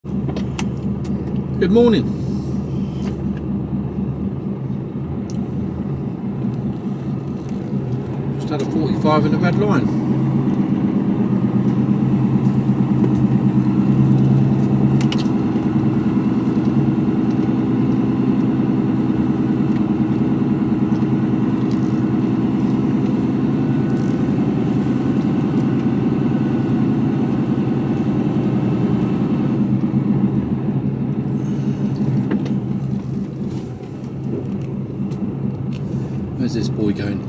Good morning. Just had a 45 in the red line. Where's this boy going?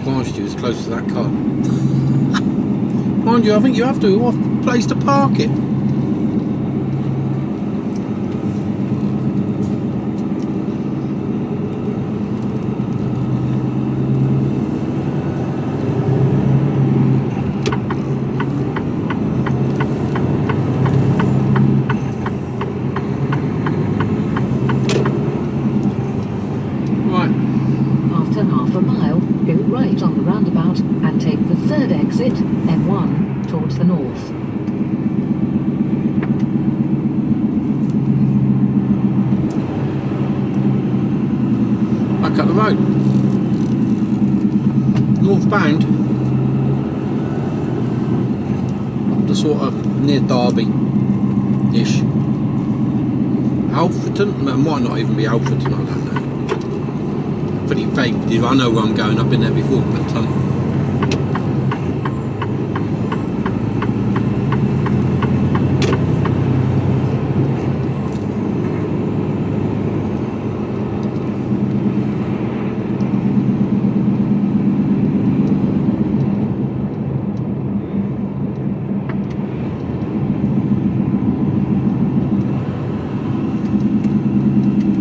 Past you, as close to that car. Mind you, I think you have to have a place to park it. On the roundabout and take the third exit, M1, towards the north. Back up the road. Northbound. Up to sort of near Derby-ish. Alfreton? It might not even be Alfreton, I don't know. Pretty vague. I know where I'm going. I've been there before, but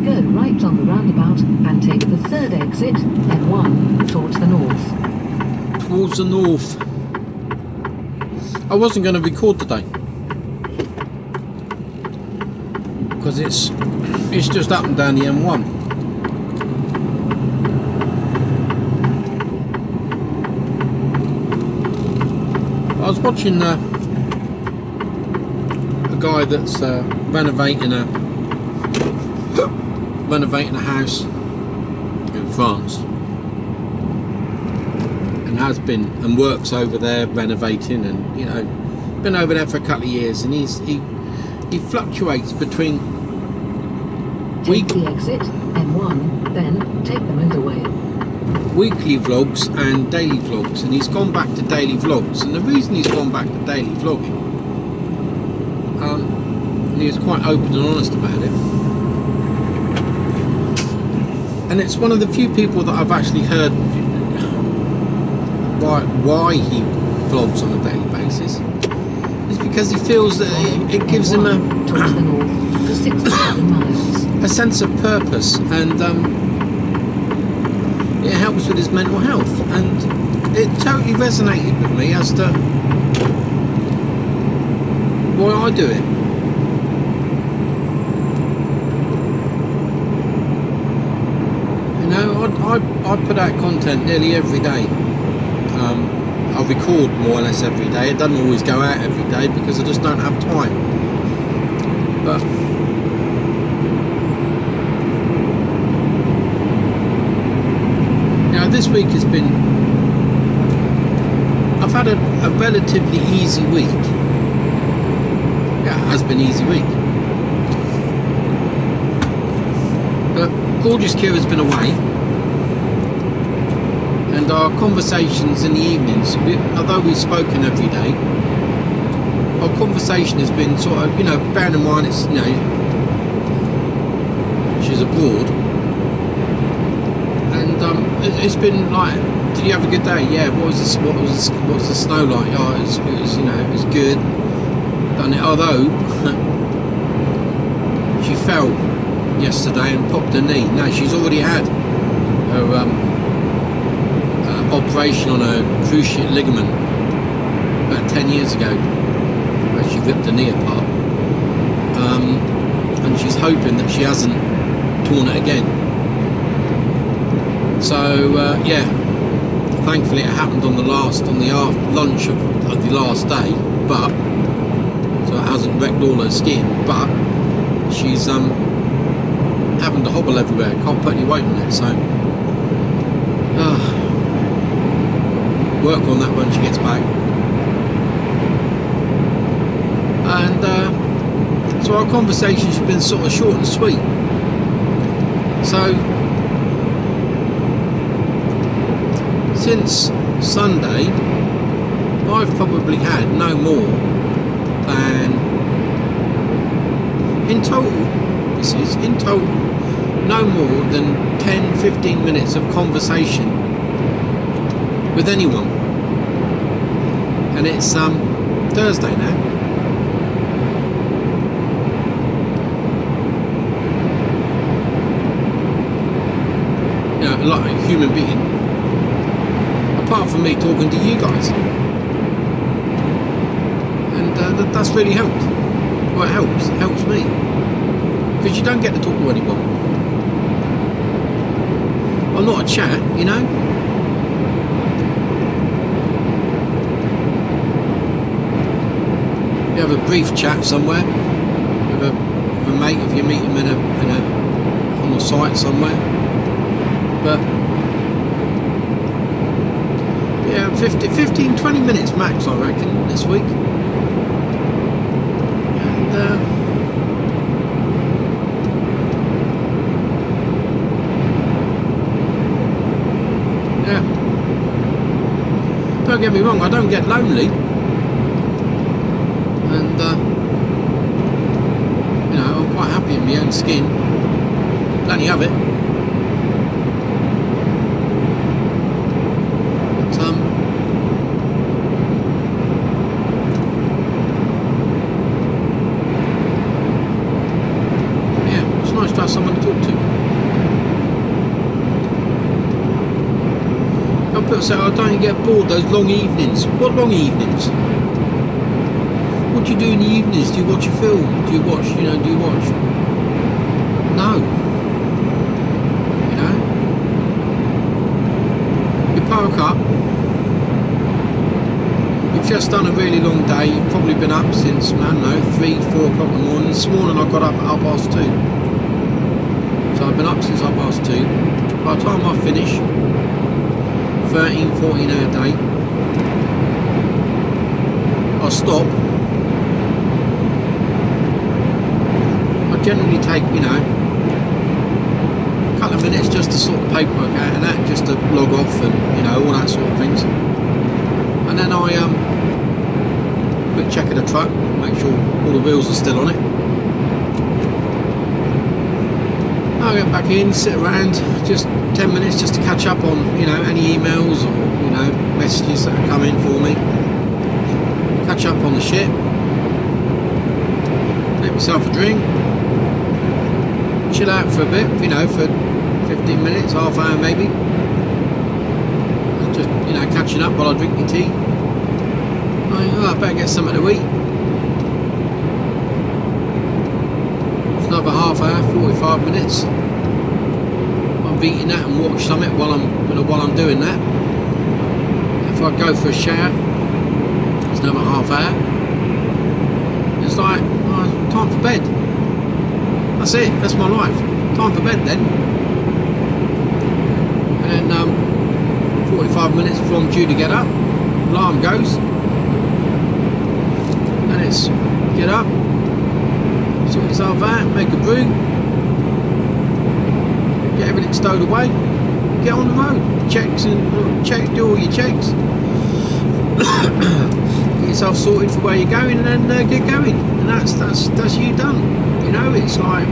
Go right on the roundabout and take the third exit, M1, towards the north. Towards the north. I wasn't going to record today because it's just up and down the M1. I was watching a guy that's renovating a house in France, and has been and works over there renovating, and been over there for a couple of years, and he fluctuates between the exit M1, then take the motorway. Weekly vlogs and daily vlogs, and he's gone back to daily vlogs. And the reason he's gone back to daily vlogging, he was quite open and honest about it. And it's one of the few people that I've actually heard why he vlogs on a daily basis. It's because he feels that it gives him towards the north for 67 miles. A sense of purpose, and it helps with his mental health. And it totally resonated with me as to why I do it. I put out content nearly every day. I record more or less every day. It doesn't always go out every day because I just don't have time. But this week has been. I've had a relatively easy week. Yeah, it has been an easy week. But gorgeous Kira's been away. And our conversations in the evenings, although we've spoken every day, our conversation has been sort of, bearing in mind it's, she's abroad, and it's been like, did you have a good day? Yeah. What's the snow like? Oh, it was good. Done it. Although she fell yesterday and popped her knee. No, she's already had her operation on a cruciate ligament about 10 years ago, where she ripped her knee apart. and she's hoping that she hasn't torn it again. So yeah, thankfully it happened on the lunch of the last day, but so it hasn't wrecked all her skin, but she's having to hobble everywhere, can't put any weight on it, so work on that when she gets back. And so our conversations have been sort of short and sweet. So since Sunday I've probably had no more than, in total no more than 10-15 minutes of conversation with anyone, and it's Thursday now. You know, like a human being, apart from me talking to you guys, and that's really helped. Well, it helps me, because you don't get to talk to anyone. I'm not a chat, you know. You have a brief chat somewhere with a mate if you meet him on the site somewhere, but yeah, 15-20 minutes max, I reckon, this week. And yeah, don't get me wrong, I don't get lonely, and you know, I'm quite happy in my own skin, plenty of it, but yeah, it's nice to have someone to talk to. So I don't get bored those long evenings. What long evenings? What do you do in the evenings? Do you watch a film? Do you watch, No. You know? You park up. You've just done a really long day. You've probably been up since, I don't know, 3-4 o'clock in the morning. This morning I got up at 2:30. So I've been up since 2:30. By the time I finish, 13-14 hour day, I stop. I generally take, a couple of minutes just to sort the paperwork out and that, just to log off and, all that sort of things. And then I quick check of the truck, make sure all the wheels are still on it. I'll get back in, sit around, just 10 minutes just to catch up on, any emails or, messages that have come in for me. Catch up on the ship. Make myself a drink. Chill out for a bit, for 15 minutes, half hour maybe. Just, catching up while I drink my tea. I better get something to eat. It's another half hour, 45 minutes. Eating that and watch something while I'm doing that. If I go for a shower, it's another half hour. It's like time for bed. That's it. That's my life. Time for bed then. And 45 minutes before I'm due to get up, alarm goes, and it's get up, sort yourself out, make a brew. Get everything stowed away, get on the road, do all your checks, get yourself sorted for where you're going, and then get going, and that's you done. It's like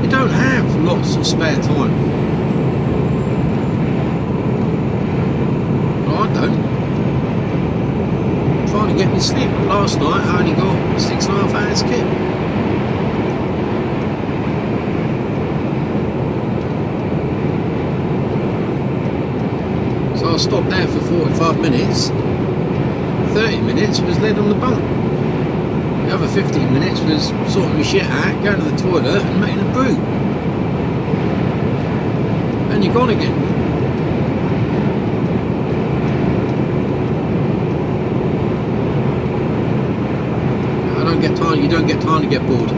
you don't have lots of spare time. Well, I don't. I'm trying to get me sleep. Last night I only got 6.5 hours kit. I stopped there for 45 minutes, 30 minutes was led on the bunk. The other 15 minutes was sorting my shit out, going to the toilet and making a brew. And you're gone again. You don't get time to get bored.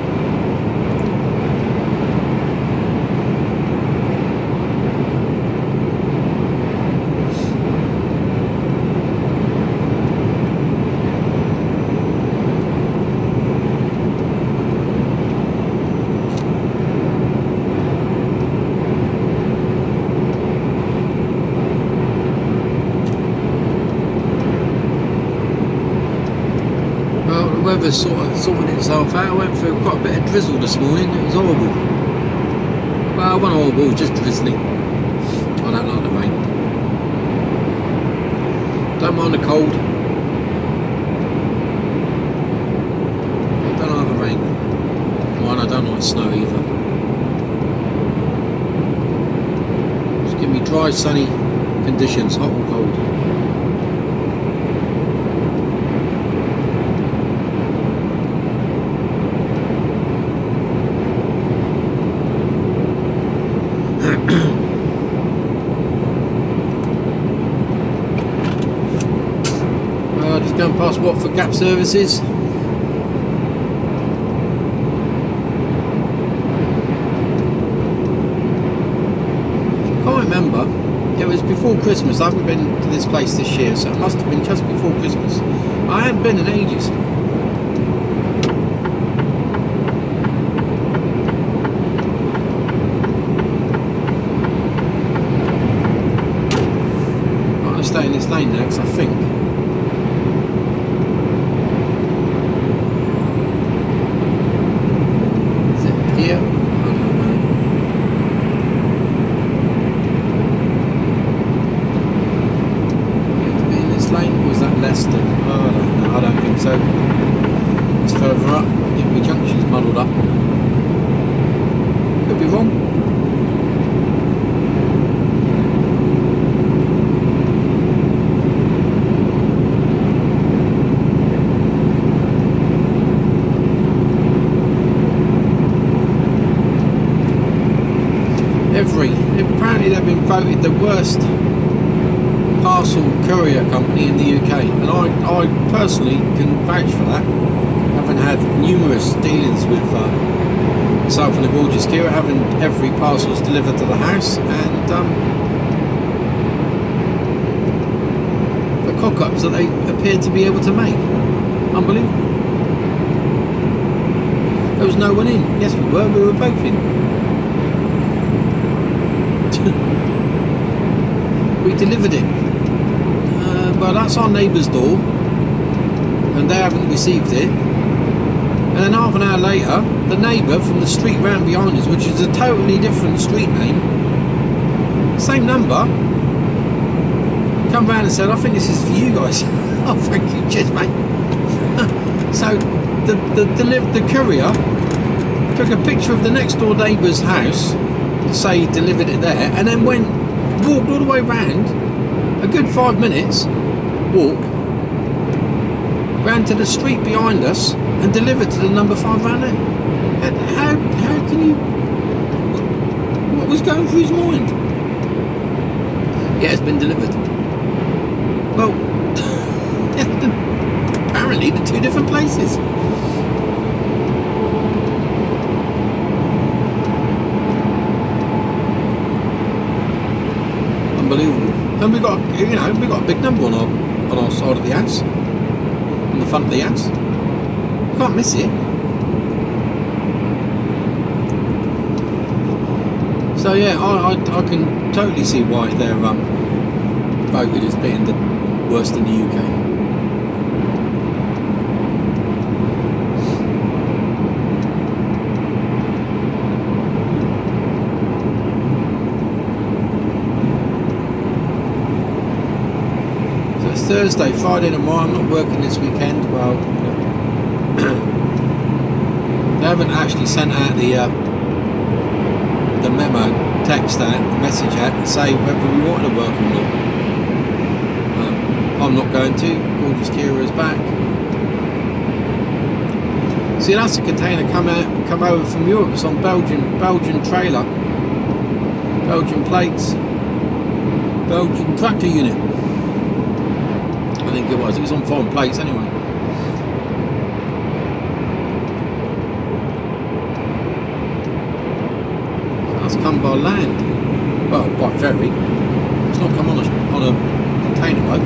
The weather's sort of sorting itself out. I went through quite a bit of drizzle this morning. It was horrible. Well, it wasn't horrible, it was just drizzly. I don't like the rain. Don't mind the cold. I don't like the rain. Well, I don't like snow either. Just give me dry, sunny conditions, hot or cold. Just going past Watford Gap Services. Can't remember. It was before Christmas. I haven't been to this place this year, so it must have been just before Christmas. I hadn't been in ages. I'm going to stay in this lane now because I think. I don't think so. It's further up. The junction's muddled up. Could be wrong. Apparently they've been voted the worst parcel courier company in the UK, and I personally can vouch for that, having had numerous dealings with myself and the gorgeous Kira, having every parcels delivered to the house, and the cock-ups that they appeared to be able to make. Unbelievable. There was no one in. Yes, we were both in. We delivered it. Well, that's our neighbour's door, and they haven't received it. And then half an hour later, the neighbour from the street round behind us, which is a totally different street name, same number, come round and said, "I think this is for you guys." Oh, thank you, cheers, mate. So the courier took a picture of the next door neighbour's house, say he delivered it there, and then walked all the way round, a good 5 minutes walk, round to the street behind us and delivered to the number 5 round there. And how can you, what was going through his mind? Yeah, it's been delivered. Well, apparently they're two different places. Unbelievable. And we got a big number on our side of the house, on the front of the house. Can't miss it. So yeah, I can totally see why they're voted as being the worst in the UK. Thursday, Friday tomorrow. I'm not working this weekend. Well, they haven't actually sent out the memo, text out, the message out to say whether we want to work or not. I'm not going to. Gorgeous Kira is back. See, that's a container come over from Europe. It's on Belgian trailer, Belgian plates, Belgian tractor unit. I think it was. It was on foreign plates anyway. That's come by land. Well, by ferry. It's not come on a container boat.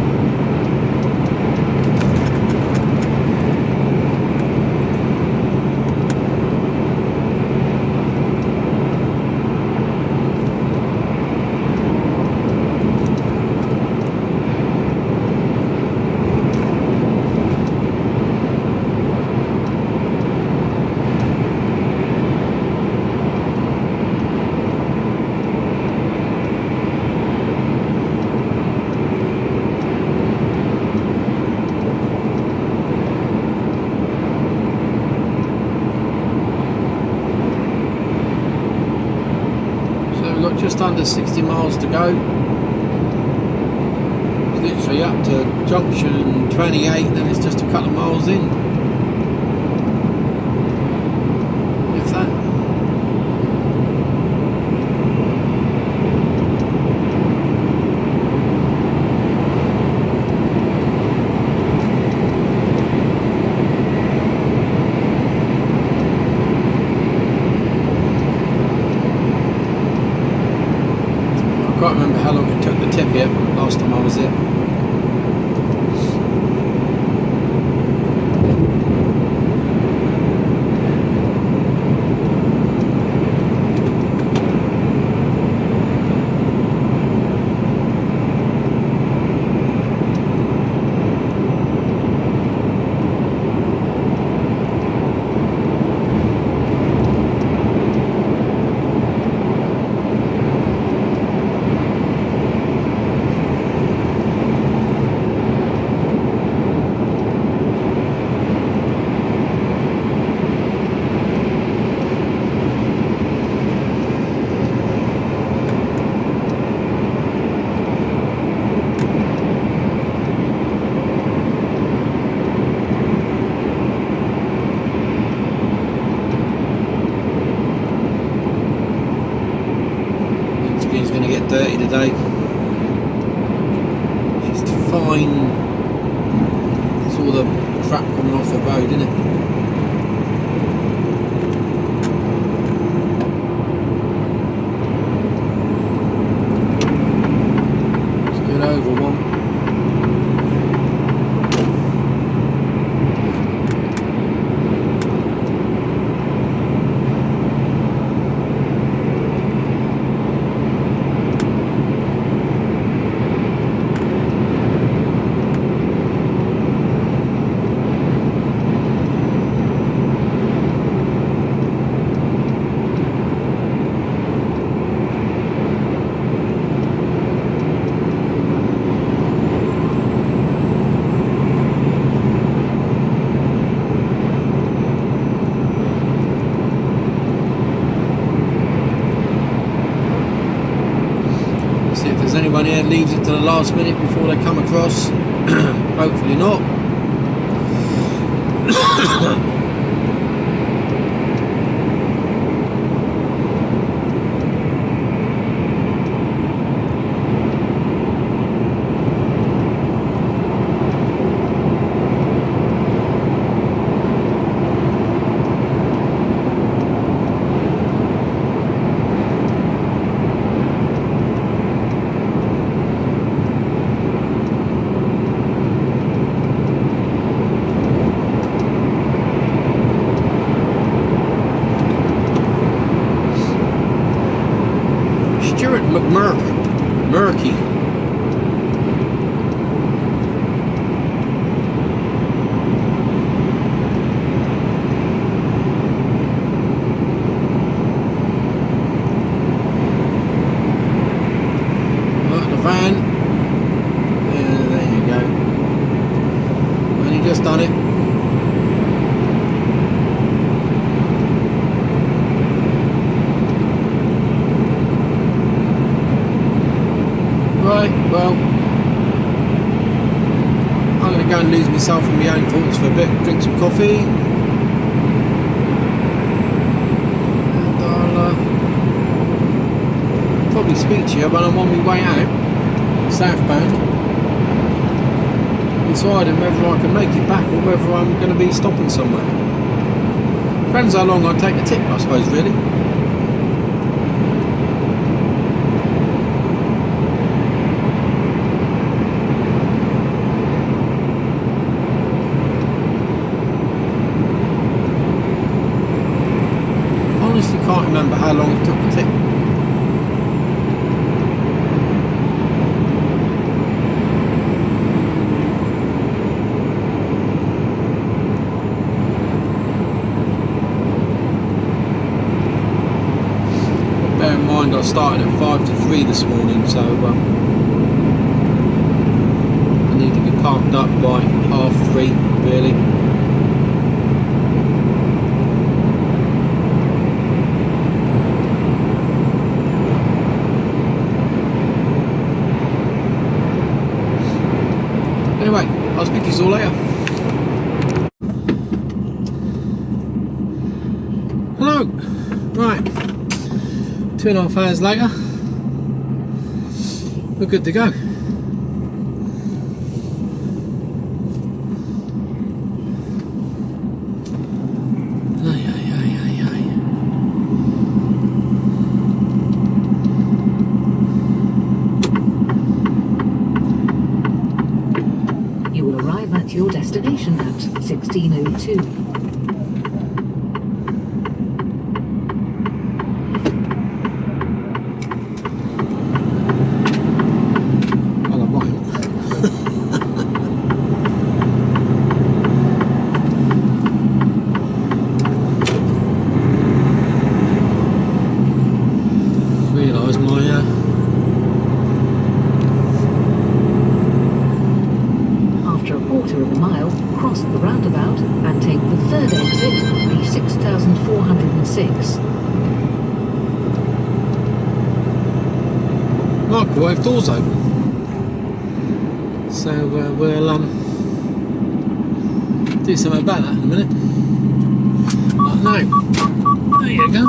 Just under 60 miles to go. It's literally up to junction 28, then it's just a couple of miles in. If that. I can't remember how long it took the tip here last time I was here. Dirty today. Just fine. It's all the crap coming off the road, isn't it? Let's get over one. If there's anyone here leaves it to the last minute before they come across. Hopefully not. Murky. Look, the van. Yeah, there you go. Only just done it. Right, well, I'm going to go and lose myself in my own thoughts for a bit, drink some coffee, normally speak to you when I'm on my way out, southbound, deciding whether I can make it back or whether I'm going to be stopping somewhere. Depends how long I take the tip, I suppose, really. I honestly can't remember how long it took the tip. I started at 5 to 3 this morning, so I need to be parked up by 3:30, really. Anyway, I'll speak to you all later. Hello. Right. 2.5 hours later, we're good to go. You will arrive at your destination at 16:02. After a quarter of a mile, cross the roundabout and take the third exit, B6406. Microwave doors open, so we'll do something about that in a minute. Like now, there you go.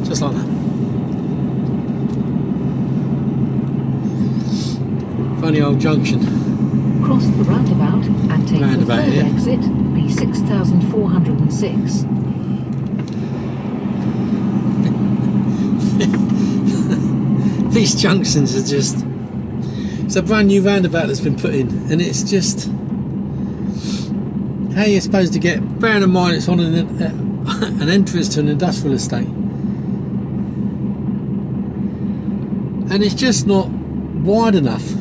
Just like that. Funny old junction. Cross the roundabout and take the third exit, B6406. These junctions are just... It's a brand new roundabout that's been put in, and it's just... How you're supposed to get... Bearing in mind it's on an entrance to an industrial estate. And it's just not wide enough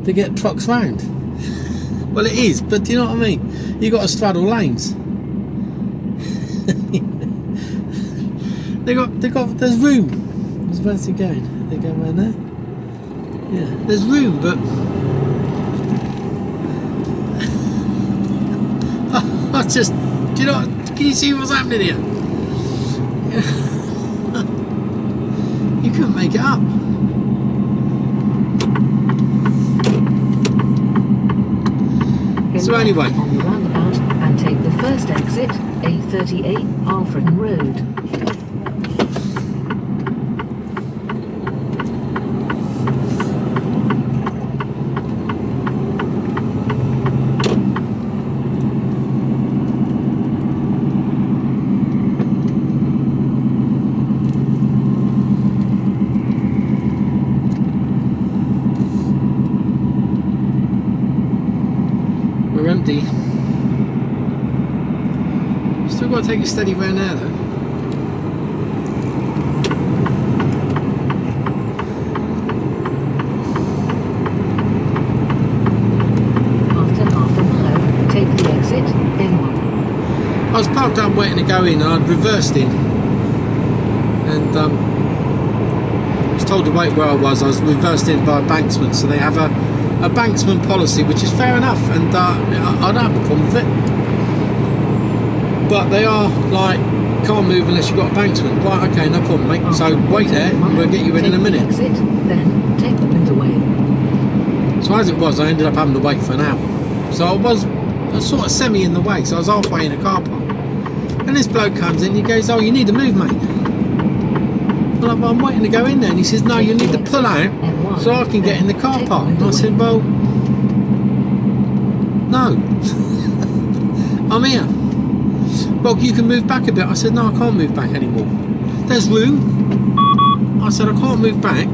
to get trucks round. Well, it is, but do you know what I mean? You've got to straddle lanes. There's room. Where's it going? They go around there? Yeah, there's room, but I just, do you know, can you see what's happening here? You couldn't make it up. So anyway, on the roundabout and take the first exit, A38 Alfreton Road. we're empty. Still got to take it steady round there though. I was parked up waiting to go in, and I'd reversed in, and I was told to wait where I was reversed in by a banksman, so they have a banksman policy, which is fair enough, and I don't have a problem with it, but they are like, can't move unless you've got a banksman. Right, okay, no problem mate, so wait there and we'll get you in a minute. Then take the wind away. So as it was, I ended up having to wait for an hour, so I was sort of semi in the way, so I was halfway in a car park. And this bloke comes in, he goes, oh, you need to move, mate. Well, I'm waiting to go in there. And he says, no, you need to pull out so I can get in the car park. And I said, well, no. I'm here. Well, you can move back a bit. I said, no, I can't move back anymore. There's room. I said, I can't move back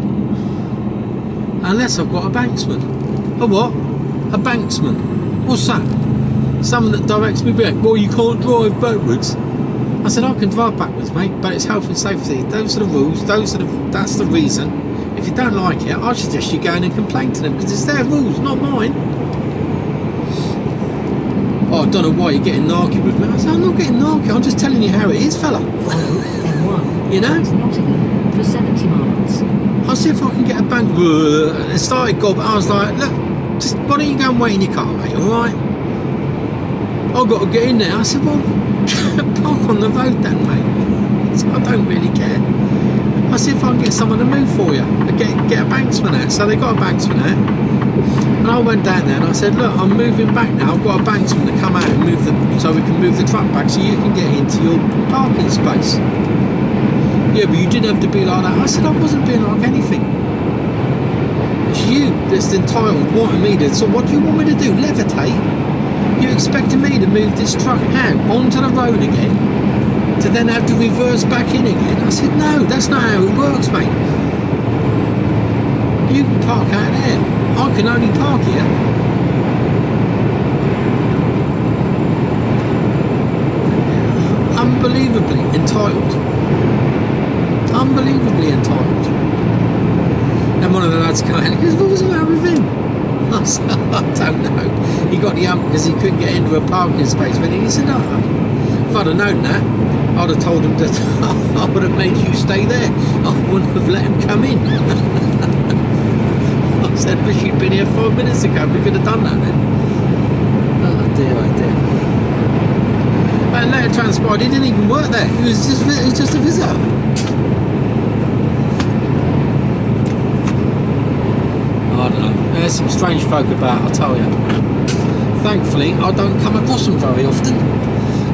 unless I've got a banksman. A what? A banksman. What's that? Someone that directs me back. Well, you can't drive backwards. I said, I can drive backwards, mate, but it's health and safety. Those are the rules. That's the reason. If you don't like it, I suggest you go in and complain to them because it's their rules, not mine. Oh, I don't know why you're getting narky with me. I said, I'm not getting narky. I'm just telling you how it is, fella. You know? For 70 miles. I'll see if I can get a bank. It started gob. I was like, look, just why don't you go and wait in your car, mate? All right? I've got to get in there. I said, well, park on the road then, mate. So I don't really care. I'll see if I can get someone to move for you. Get a banksman out. So they got a banksman out. And I went down there and I said, look, I'm moving back now. I've got a banksman to come out and move so we can move the truck back so you can get into your parking space. Yeah, but you didn't have to be like that. I said, I wasn't being like anything. It's you that's entitled wanting me to. So what do you want me to do? Levitate? You expecting me to move this truck out onto the road again to then have to reverse back in again? I said, no, that's not how it works, mate. You can park out there. I can only park here. Unbelievably entitled. Unbelievably entitled. And one of the lads came out and he goes, what was the matter with him? I said, I don't know. He got the ump because he couldn't get into a parking space. But he said, no, if I'd have known that, I'd have told him that I would have made you stay there. I wouldn't have let him come in. I said, wish you'd been here 5 minutes ago. We could have done that then. Oh dear, oh dear. And later transpired, he didn't even work there. He was just a visitor. I don't know. There's some strange folk about, I'll tell you. Thankfully, I don't come across them very often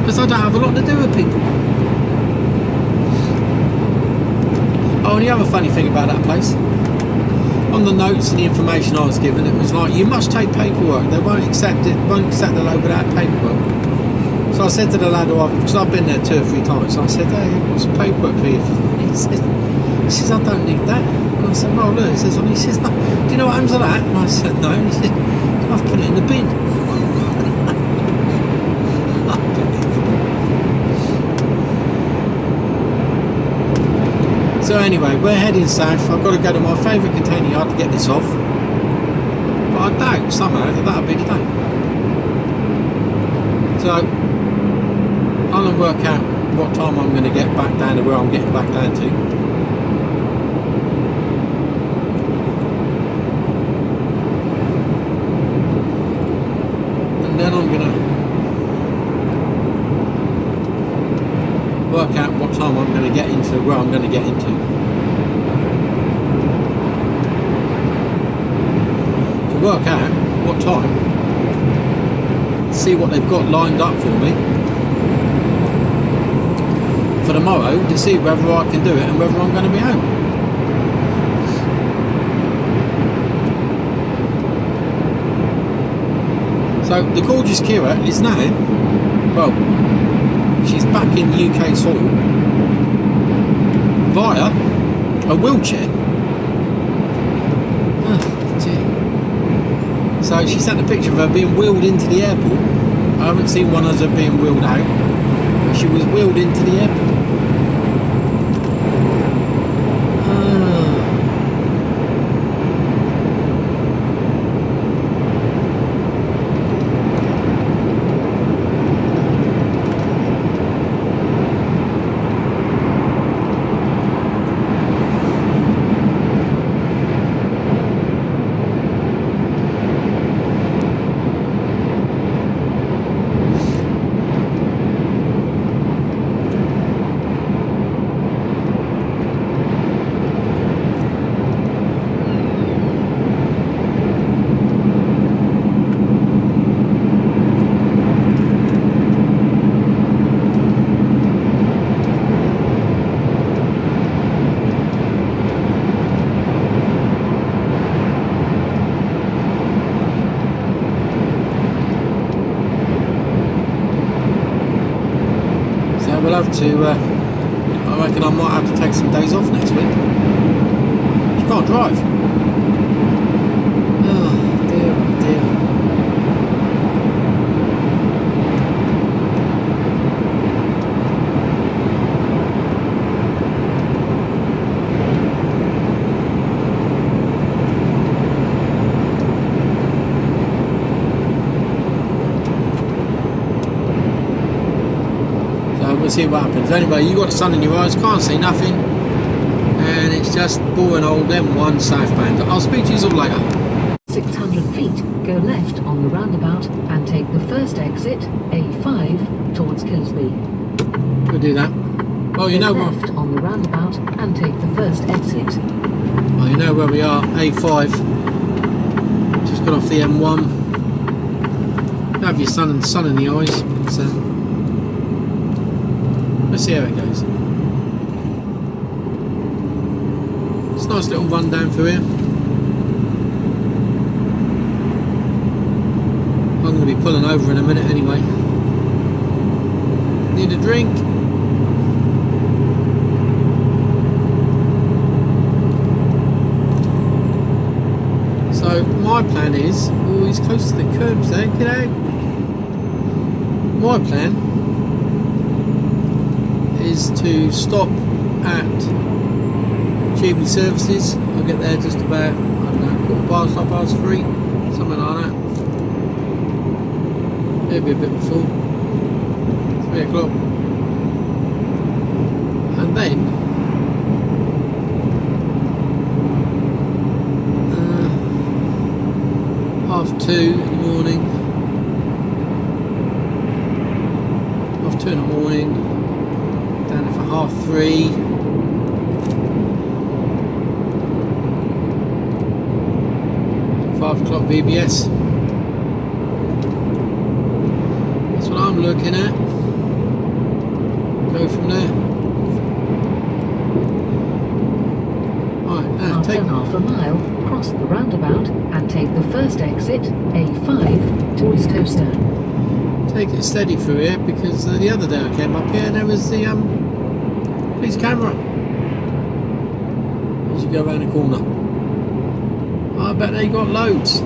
because I don't have a lot to do with people. Oh, and the other funny thing about that place, on the notes and the information I was given, it was like, you must take paperwork. They won't accept it, won't accept the load without paperwork. So I said to the lad, because I've been there 2 or 3 times, so I said, hey, what's the paperwork for you? He says, I don't need that. And I said, well, look, he says, do you know what happens to that? And I said, no. And he said, I've put it in the bin. So anyway, we're heading south. I've got to go to my favourite container yard to get this off. But I doubt somehow that'll be the day. So I'm going to work out what time I'm going to get back down to where I'm getting back down to. And then I'm going to work out what time I'm going to get into where I'm going to get into. To work out what time, see what they've got lined up for me for tomorrow to see whether I can do it and whether I'm going to be home. So the gorgeous Kira is now, well, she's back in UK soil via a wheelchair. Oh dear. So she sent a picture of her being wheeled into the airport. I haven't seen one as her being wheeled out, but she was wheeled into the airport. have to, I reckon I might have to take some days off next week. You can't drive. Oh dear, oh dear. We'll see what happens. Anyway, you got the sun in your eyes, can't see nothing, and it's just boring old M1 southbound. I'll speak to you all later. 600 feet, go left on the roundabout and take the first exit, A5, towards Kilsby. We'll do that. Well, you know what? Left on the roundabout and take the first exit. Well, you know where we are. A5. Just got off the M1. Have your sun in the eyes. So. Let's see how it goes. It's a nice little run down through here. I'm going to be pulling over in a minute anyway. Need a drink. So my plan is, oh, he's close to the curbs there, get out. My plan is to stop at HGV services. I'll get there just about, I don't know, 3:15, something like that. Maybe a bit before 3 o'clock. And then half 2 in the morning. Half 2 in the morning. Down there for half 3. £5 VBS. That's what I'm looking at. Go from there. Right, now After take half a mile, cross the roundabout and take the first exit, A5, towards Toaster. Take it steady through here, because the other day I came up here and there was the police camera as you go around the corner. I bet they got loads.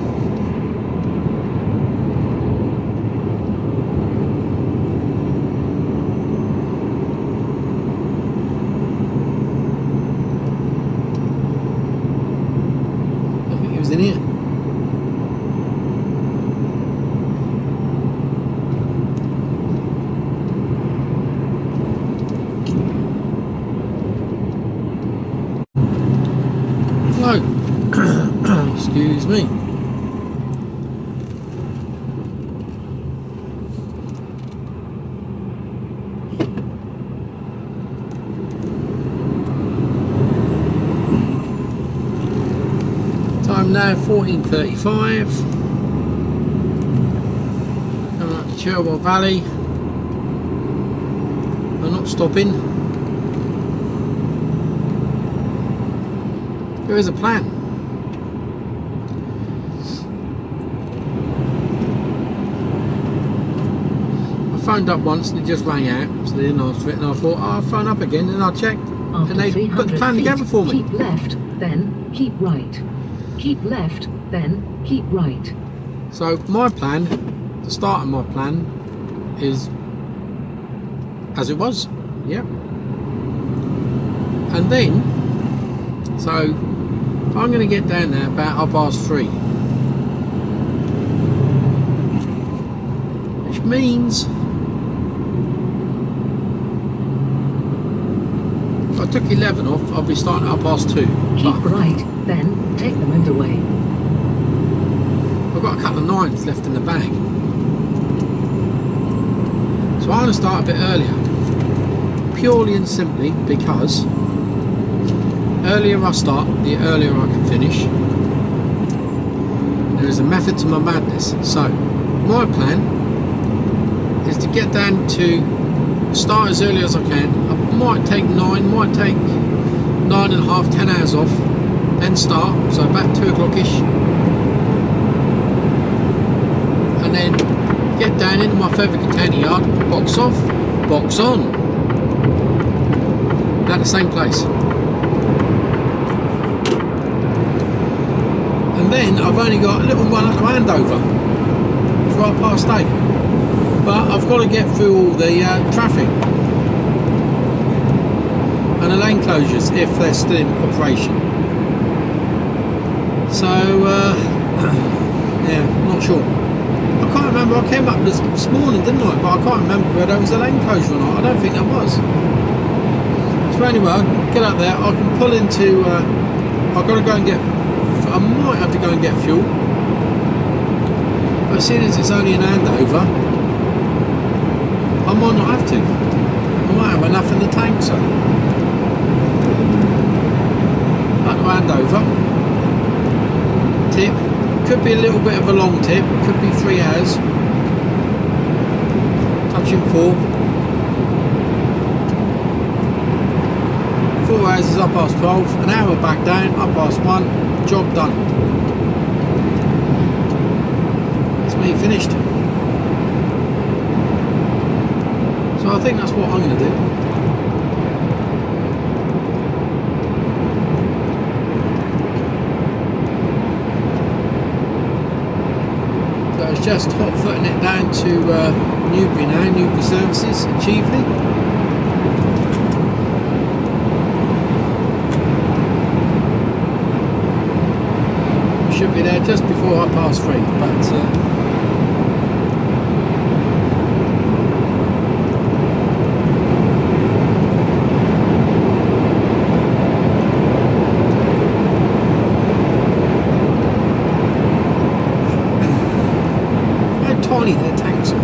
I think he was in here. Excuse me. Time now 14:35. Coming up to Cherwell Valley. I'm not stopping. There is a plan. Phoned up once and it just rang out, so they didn't answer it, and I thought, oh, I'll phone up again, and I checked, After and they put the plan feet, together for me. Keep left, then keep right. Keep left, then keep right. So my plan, the start of my plan, is as it was, yeah. And then, so I'm going to get down there about 3:30, which means if I took 11 off, I'll be starting at 2:30. Keep right, then take the motorway. I've got a couple of 9s left in the bag, so I'm going to start a bit earlier, purely and simply because earlier I start, the earlier I can finish. There is a method to my madness. So my plan is to get down to start as early as I can. I might take 9, might take 9.5, 10 hours off, then start, so about 2 o'clock-ish, and then get down into my feather container yard, box off, box on. At the same place. And then I've only got a little run at the Andover for 8:30. But I've got to get through all the traffic and the lane closures if they're still in operation. So yeah, not sure. I can't remember. I came up this morning, didn't I? But I can't remember whether there was a lane closure or not. I don't think there was. So anyway, I'll get up there. I can pull into. I've got to go and get. I might have to go and get fuel. But seeing as it's only an Andover, I might not have to. I might have enough in the tank, so. Back to Andover. Tip. Could be a little bit of a long tip. Could be 3 hours. Touching 4. 4 hours is 12:30. An hour back down. 1:30. Job done. That's me finished. So I think that's what I'm going to do. So it's just hot footing it down to Newbury now, Newbury Services, HGV. Should be there just before 3:30, but how tiny their tanks are.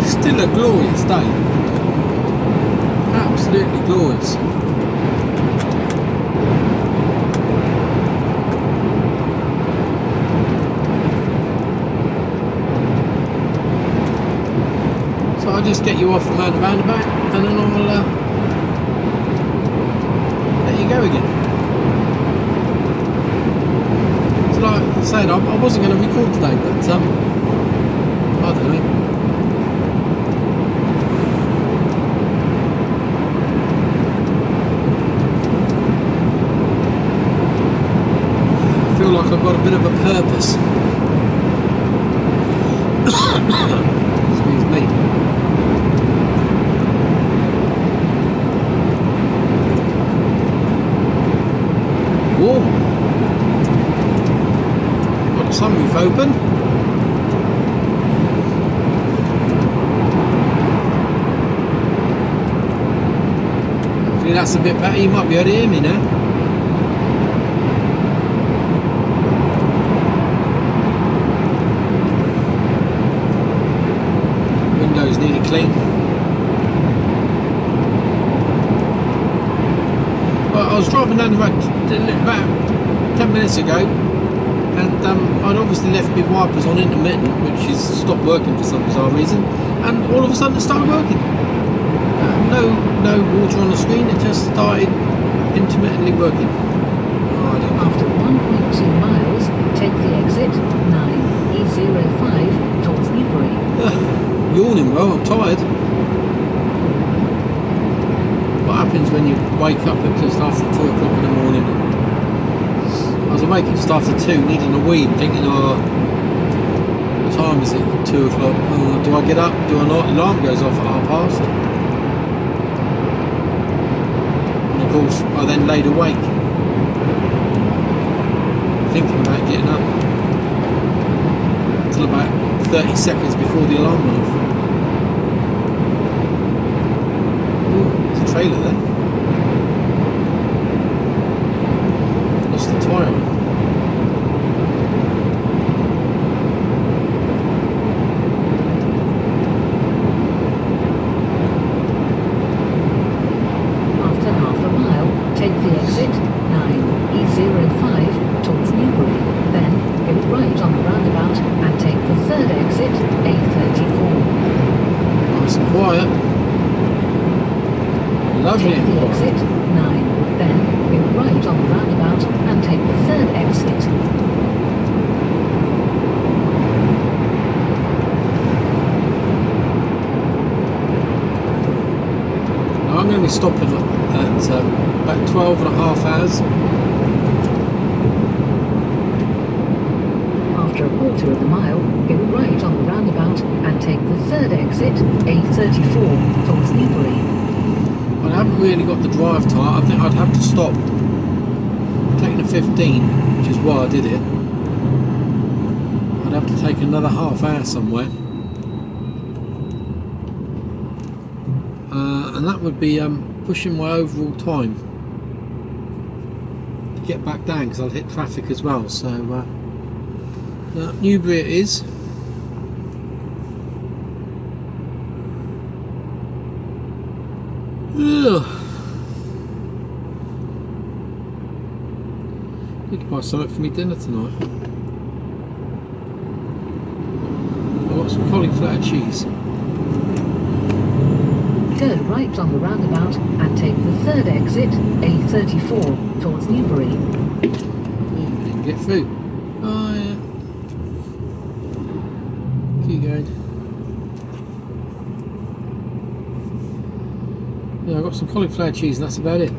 Still a glorious day. Absolutely glorious. So I'll just get you off from the roundabout and then I'll let you go again. So like I said, I wasn't going to record today, but I don't know. I feel like I've got a bit of a purpose. Excuse me. Warm. Got the sunroof open. Hopefully that's a bit better. You might be able to hear me now. Nearly clean. Well, I was driving down the road about 10 minutes ago and I'd obviously left my wipers on intermittent, which is stopped working for some bizarre reason, and all of a sudden it started working. No water on the screen, it just started intermittently working. Oh, I don't know. After 1.2 miles, take the exit 9E05 towards Newbury. Yawning, well, I'm tired. What happens when you wake up at just after 2 o'clock in the morning? I was awake at just after 2, needing a wee, thinking, oh, what time is it? 2 o'clock. Oh, do I get up? Do I not? The alarm goes off at 8:30. And of course, I then laid awake, thinking about getting up, until about 30 seconds before the alarm went off. Ooh, there's a trailer there. Lost the tyre. After half a Ugly take the M5. exit 9, then go right on the roundabout and take the third exit. Now I'm going to be stopping at about 12 and a half hours. After a quarter of a mile, go right on the roundabout and take the third exit, A34, towards Newbury. I haven't really got the drive time. I think I'd have to stop. Taking a 15, which is why I did it. I'd have to take another half hour somewhere. And that would be pushing my overall time to get back down, because I'll hit traffic as well. So Newbury it is. Ugh. Need to buy something for me dinner tonight. I got some cauliflower cheese. Go right on the roundabout and take the third exit, A34, towards Newbury. Yeah, we didn't get through. Oh yeah. Keep going. Yeah, I got some cauliflower cheese and that's about it.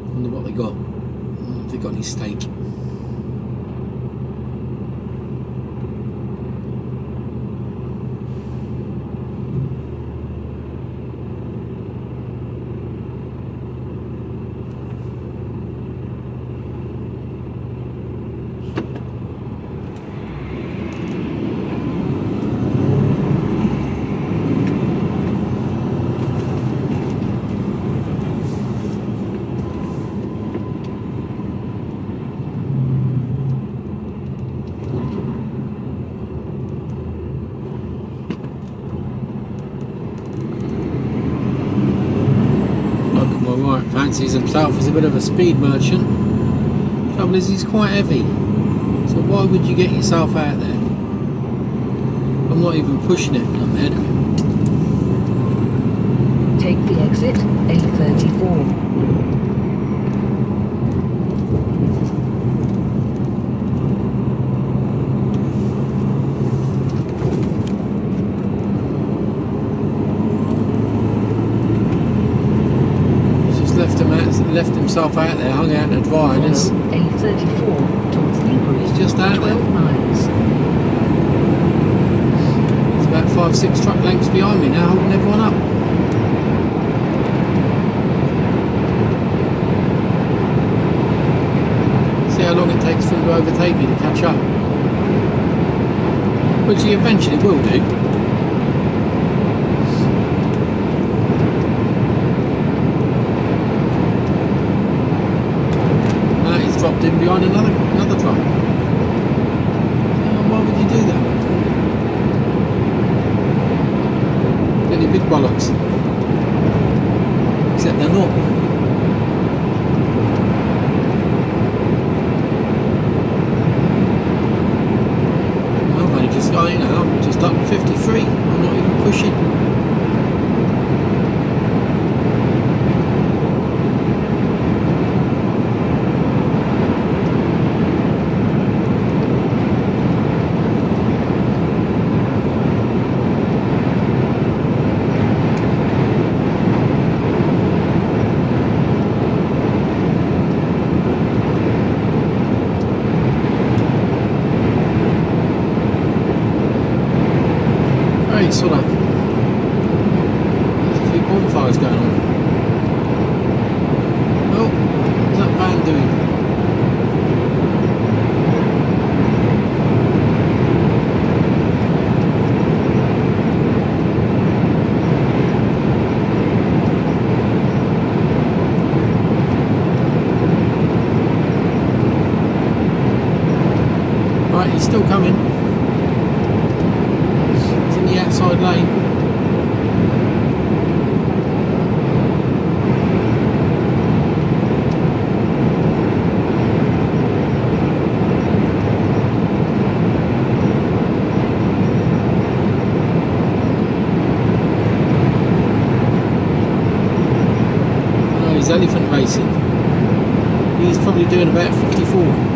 Wonder what they got. I wonder if they got any steak. Fancies himself as a bit of a speed merchant. Trouble is, he's quite heavy. So why would you get yourself out there? I'm not even pushing it when I'm ahead of him. Take the exit, A34. Left himself out there, hung out in the dry, and it's A34 towards Newbury. He's just out 12 there. miles. It's about 5-6 truck lengths behind me now, holding everyone up. See how long it takes for him to overtake me to catch up. Which he eventually will do. Dropped in behind another truck. Why would you do that? Any big bollocks. Except they're not. I've only just got, I'm just up to 53. I'm not even pushing. Sort of, there's a few bonfires going on. Oh, what's that van doing? Right, he's still coming. Outside lane. racing. He's probably doing about 54.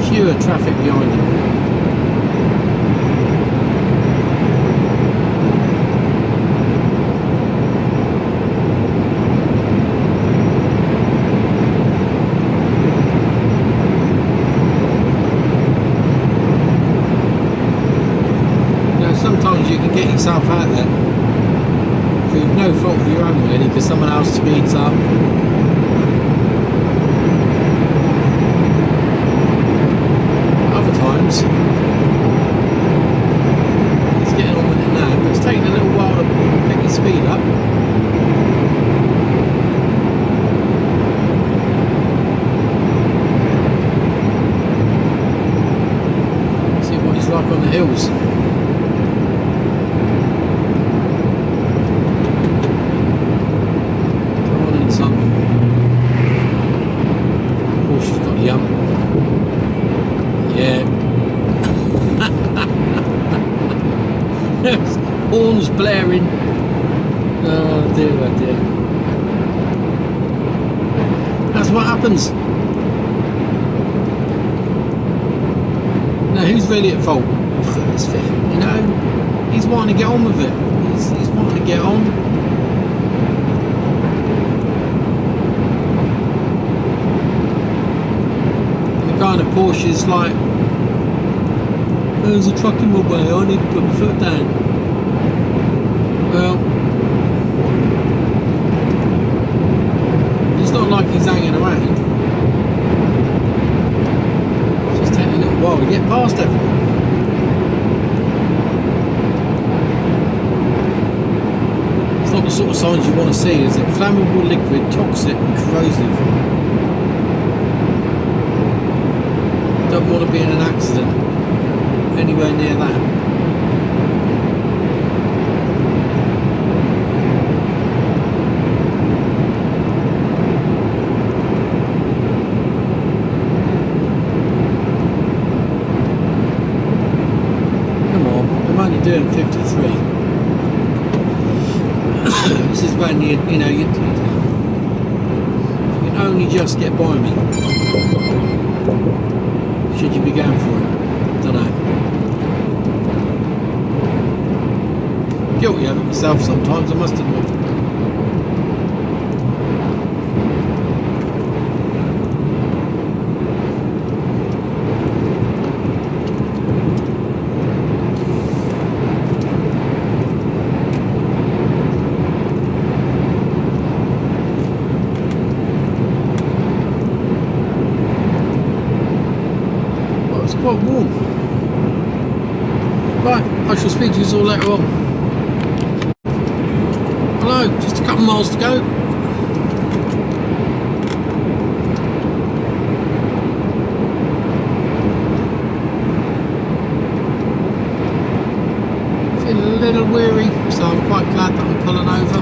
Pure traffic behind him. Sometimes you can get yourself out there through no fault of your own really, because someone else speeds up. Other times he's getting on with it now, but it's taking a little while to pick his speed up. See what he's like on the hills. Horns blaring. Oh dear, oh dear. That's what happens. Now who's really at fault? It's fair, you know. He's wanting to get on with it. He's wanting to get on. And the guy in the Porsche is like, there's a truck in my way, I need to put my foot down. Well, it's not like he's hanging around. It's just taking a little while to get past everyone. It's not the sort of signs you want to see, is it? Flammable liquid, toxic and corrosive. Don't want to be in an accident anywhere near that. Doing 53. This is when you know you can only just get by me. Should you be going for it? Don't know. Guilty of it myself sometimes, I must admit. Quite warm. Right, I shall speak to you all later on. Hello, just a couple miles to go. Feeling a little weary, so I'm quite glad that I'm pulling over.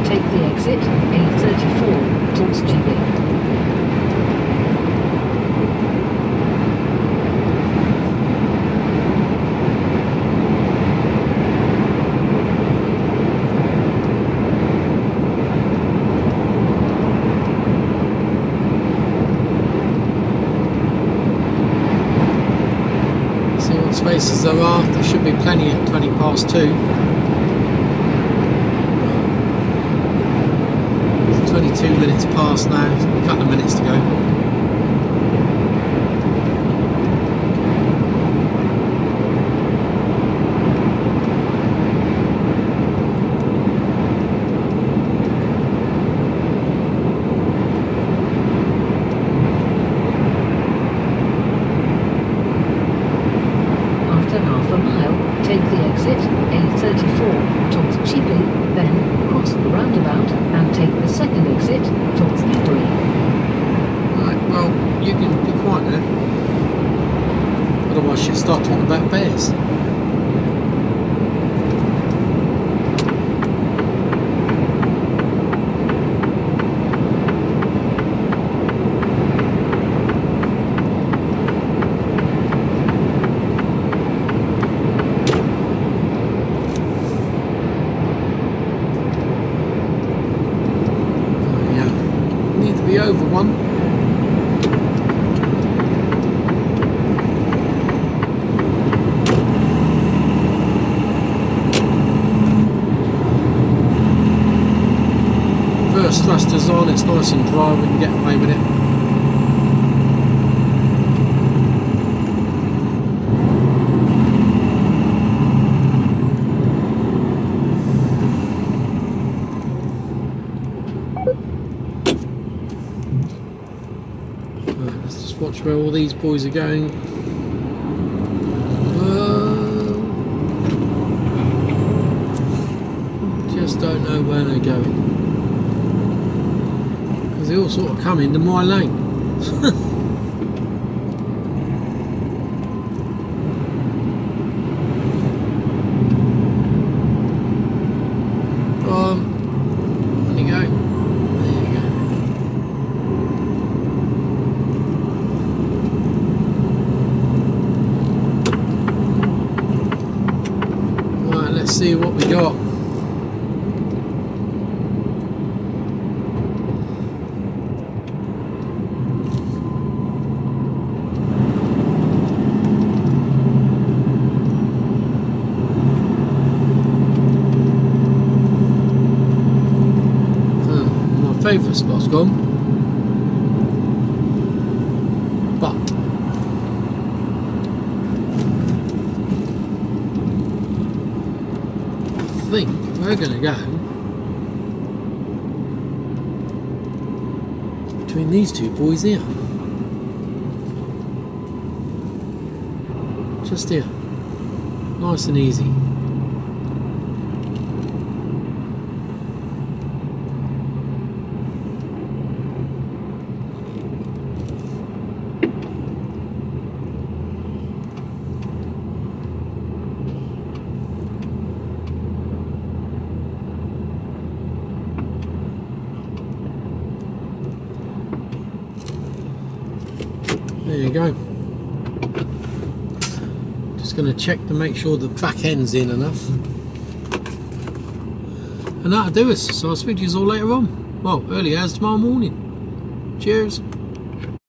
Take the exit A34 towards HGV. See what spaces there are. There should be plenty at 20 past 2. 22 minutes past now, a couple of minutes to go. After half a mile, take the exit A34 towards HGV, then cross the roundabout and take the second exit towards Newbury. Right, well, you can be quiet now. Otherwise she'll start talking about bears. the over one. First thrusters on, it's nice and dry, we can get away with it. Right, let's just watch where all these boys are going. Just don't know where they're going. They all sort of come into my lane. There you go. There you go. Right, let's see what we got. Favourite spot's gone, but I think we're going to go between these two boys here, just here, nice and easy. There you go. Just going to check to make sure the back end's in enough. And that'll do us. So I'll speak to you all later on. Well, early as tomorrow morning. Cheers.